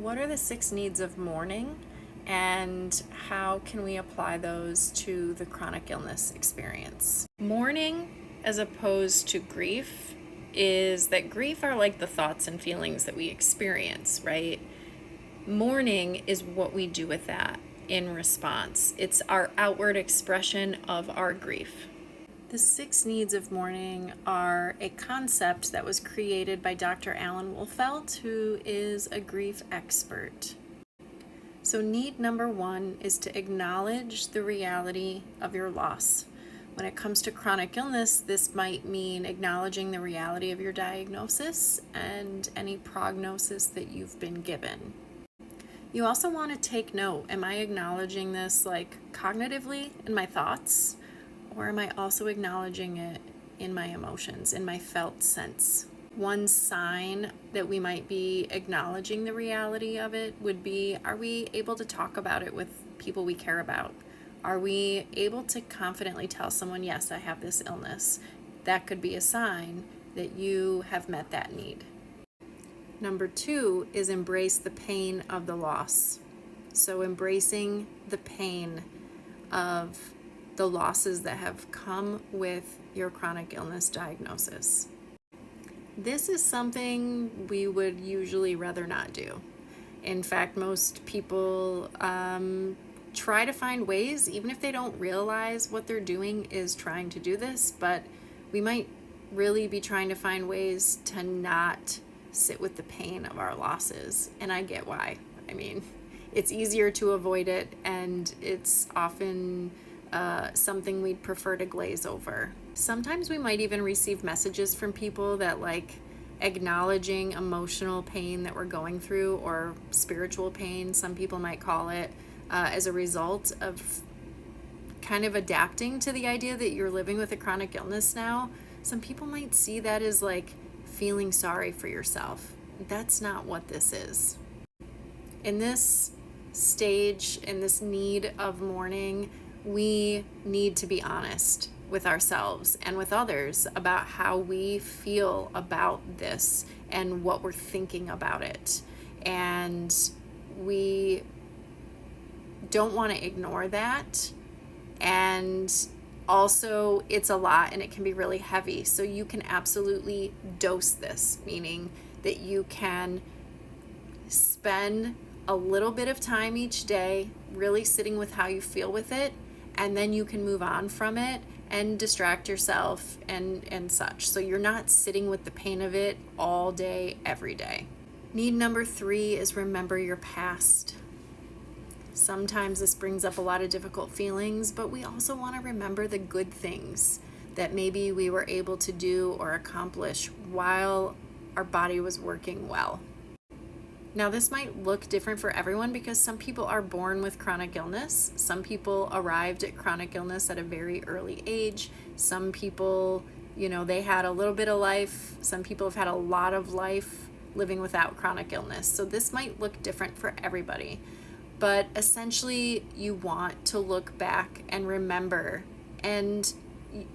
What are the 6 needs of mourning, and how can we apply those to the chronic illness experience? Mourning, as opposed to grief, is that grief are like the thoughts and feelings that we experience, right? Mourning is what we do with that in response. It's our outward expression of our grief. The 6 needs of mourning are a concept that was created by Dr. Alan Wolfelt, who is a grief expert. So need number 1 is to acknowledge the reality of your loss. When it comes to chronic illness, this might mean acknowledging the reality of your diagnosis and any prognosis that you've been given. You also want to take note, am I acknowledging this like cognitively in my thoughts? Or am I also acknowledging it in my emotions, in my felt sense? One sign that we might be acknowledging the reality of it would be, are we able to talk about it with people we care about? Are we able to confidently tell someone, yes, I have this illness? That could be a sign that you have met that need. Number 2 is embrace the pain of the loss. So embracing the pain of the losses that have come with your chronic illness diagnosis. This is something we would usually rather not do. In fact, most people try to find ways, even if they don't realize what they're doing is trying to do this, but we might really be trying to find ways to not sit with the pain of our losses. And I get why. I mean, it's easier to avoid it, and it's often something we'd prefer to glaze over. Sometimes we might even receive messages from people that like acknowledging emotional pain that we're going through, or spiritual pain, some people might call it, as a result of kind of adapting to the idea that you're living with a chronic illness now. Some people might see that as like feeling sorry for yourself. That's not what this is. In this stage, in this need of mourning, we need to be honest with ourselves and with others about how we feel about this and what we're thinking about it. And we don't want to ignore that. And also, it's a lot and it can be really heavy. So you can absolutely dose this, meaning that you can spend a little bit of time each day really sitting with how you feel with it, and then you can move on from it and distract yourself and such. So you're not sitting with the pain of it all day, every day. Need number 3 is remember your past. Sometimes this brings up a lot of difficult feelings, but we also want to remember the good things that maybe we were able to do or accomplish while our body was working well. Now, this might look different for everyone because some people are born with chronic illness. Some people arrived at chronic illness at a very early age. Some people, they had a little bit of life. Some people have had a lot of life living without chronic illness. So this might look different for everybody. But essentially, you want to look back and remember and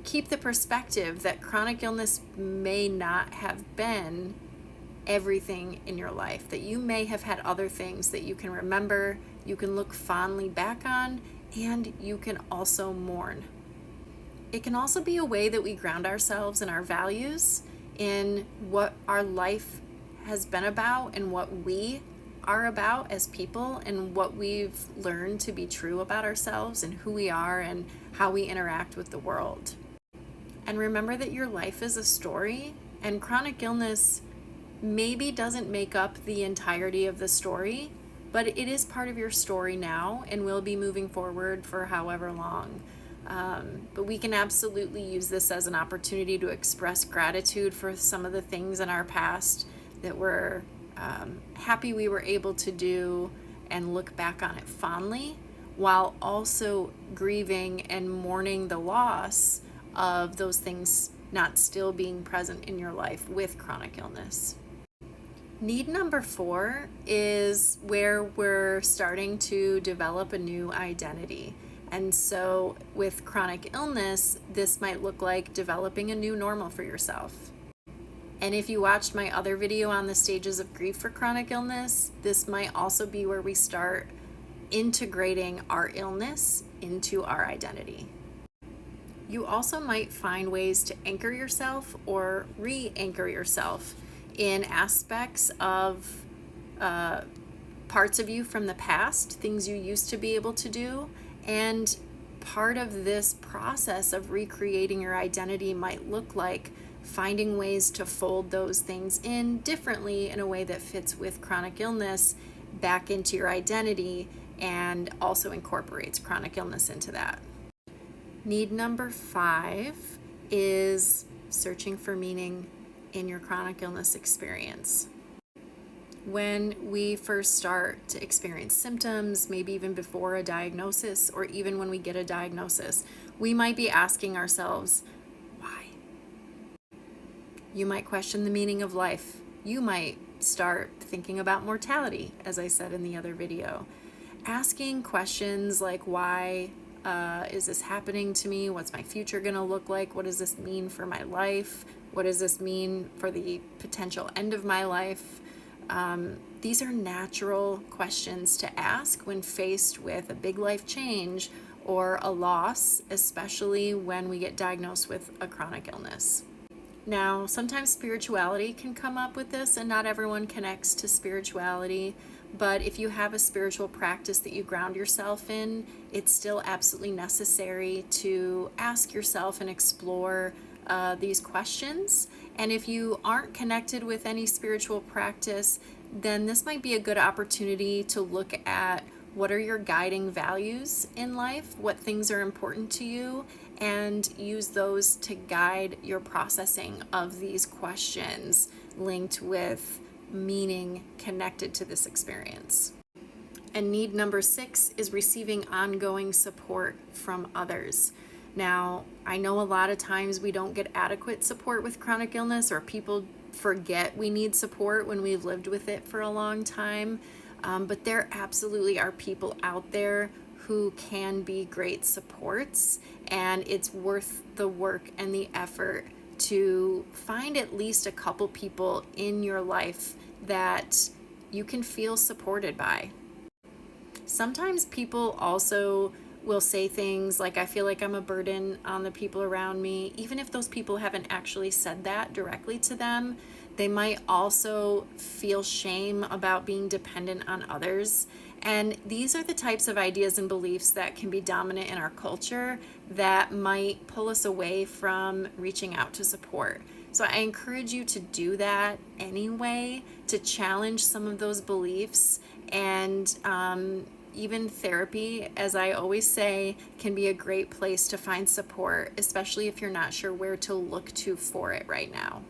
keep the perspective that chronic illness may not have been everything in your life, that you may have had other things that you can remember, you can look fondly back on, and you can also mourn. It can also be a way that we ground ourselves in our values, in what our life has been about and what we are about as people, and what we've learned to be true about ourselves and who we are and how we interact with the world. And remember that your life is a story, and chronic illness maybe doesn't make up the entirety of the story, but it is part of your story now and will be moving forward for however long. But we can absolutely use this as an opportunity to express gratitude for some of the things in our past that we're happy we were able to do, and look back on it fondly, while also grieving and mourning the loss of those things not still being present in your life with chronic illness. Need number 4 is where we're starting to develop a new identity. And so with chronic illness, this might look like developing a new normal for yourself. And if you watched my other video on the stages of grief for chronic illness, this might also be where we start integrating our illness into our identity. You also might find ways to anchor yourself or re-anchor yourself in aspects of parts of you from the past, things you used to be able to do. And part of this process of recreating your identity might look like finding ways to fold those things in differently in a way that fits with chronic illness back into your identity and also incorporates chronic illness into that. Need number 5 is searching for meaning in your chronic illness experience. When we first start to experience symptoms, maybe even before a diagnosis, or even when we get a diagnosis, we might be asking ourselves, why? You might question the meaning of life. You might start thinking about mortality, as I said in the other video. Asking questions like, why is this happening to me? What's my future going to look like? What does this mean for my life? What does this mean for the potential end of my life? These are natural questions to ask when faced with a big life change or a loss, especially when we get diagnosed with a chronic illness. Now, sometimes spirituality can come up with this, and not everyone connects to spirituality, but if you have a spiritual practice that you ground yourself in, it's still absolutely necessary to ask yourself and explore these questions. And if you aren't connected with any spiritual practice, then this might be a good opportunity to look at what are your guiding values in life, what things are important to you, and use those to guide your processing of these questions linked with meaning connected to this experience. And need number 6 is receiving ongoing support from others. Now, I know a lot of times we don't get adequate support with chronic illness, or people forget we need support when we've lived with it for a long time. But there absolutely are people out there who can be great supports, and it's worth the work and the effort to find at least a couple people in your life that you can feel supported by. Sometimes people also will say things like, I feel like I'm a burden on the people around me. Even if those people haven't actually said that directly to them, they might also feel shame about being dependent on others. And these are the types of ideas and beliefs that can be dominant in our culture that might pull us away from reaching out to support. So I encourage you to do that anyway, to challenge some of those beliefs. And even therapy, as I always say, can be a great place to find support, especially if you're not sure where to look to for it right now.